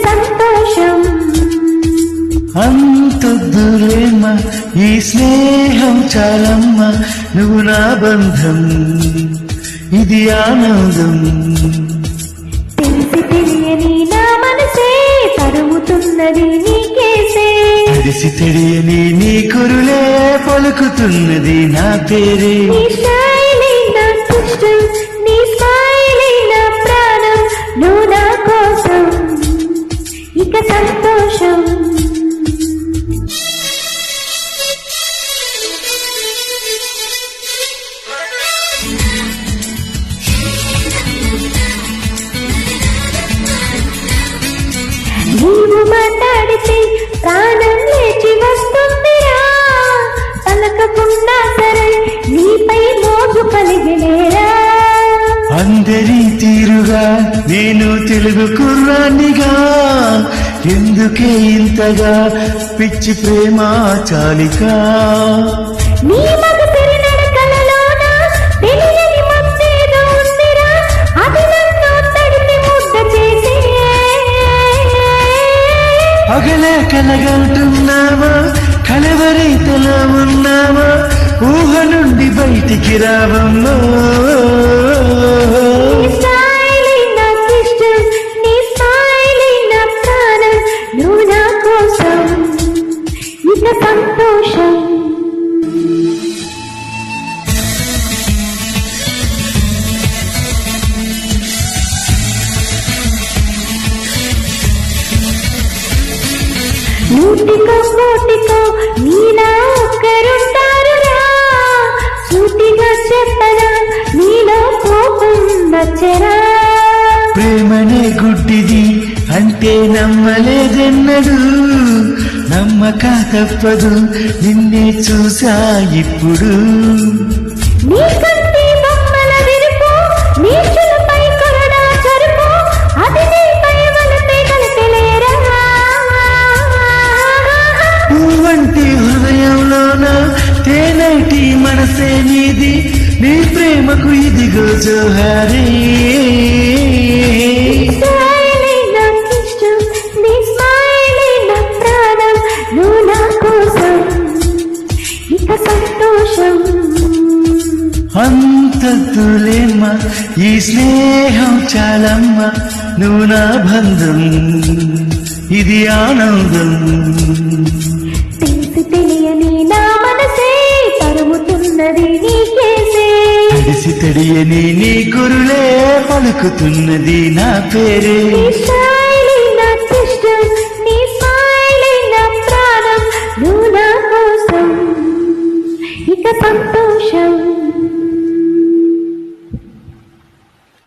సంతోషం. అంతొద్దులేమ్మ ఈ స్నేహం చాలమ్మ, నువ్వు నా బంధం ఇది ఆనందం. తెలిసి తెలియని నా మనసే తరుముతున్నది నీకేసే, తెలిసి తెలియని నీ కురులే పలుకుతున్నది నా పేరే. నీ స్మైలే నాకిష్టం, నీ స్మైలే నా ప్రాణం, నువ్వు నా కోసం ఇక సంతోషం. నీవు మాట్లాడితే ప్రాణం లేచి వస్తుందిరా, పలకకుండా సరే నీపై మోజు కలిగిలేరా. అందరి తీరుగా నేను తెలుగు కుర్రానిగా, ఎందుకే ఇంతగా పిచ్చి ప్రేమ చాలిక. నీ మగసిరి నడకలలోన తెలియని మత్తేదో ఉందిరా, అది నన్ను తడిపి ముద్ద చేసే. పగలే కలగంటున్నావా, కలవరైతలో ఉన్నావా, ఊహ నుండి బయటికి రావమ్మో. నీ స్మైలే నాకిష్టం, నీ స్మైలే నా ప్రాణం, నువ్వు నా కోసం ఇక సంతోషం. నూటికో కోటికో నీలా ఒక్కరుంటారురా, సూటిగా చెప్పరా నీలో కోపం వచ్చరా. ప్రేమనే గుడ్డిది అంటే నమ్మలేదెన్నడు, నమ్మక తప్పదు నిన్నే చూసా ఇప్పుడు. నీ కంటి బొమ్మల విరుపు, నీ చులపై కొరడా చరుపు, అది నీపై వలపే కలిపెలేరా. పువ్వంటి హృదయంలోన తేనైటి మనసే నీది, నీ ప్రేమకు ఇదిగో జోహారీ. స్మైలే నాకిష్టం, నీ స్మైలే నా ప్రాణం, నువ్వు నా కోసం ఇక సంతోషం. అంతద్దులేమ్మ ఈ స్నేహం చాలమ్మ, నువ్వు నా బంధం ఇది ఆనందం. తెలిసి తెలియని నా మనసే తరుముతున్నది నీకేసే, తెలిసి తెలియని నీ కురులే పలుకుతున్నది నా పేరే. నీ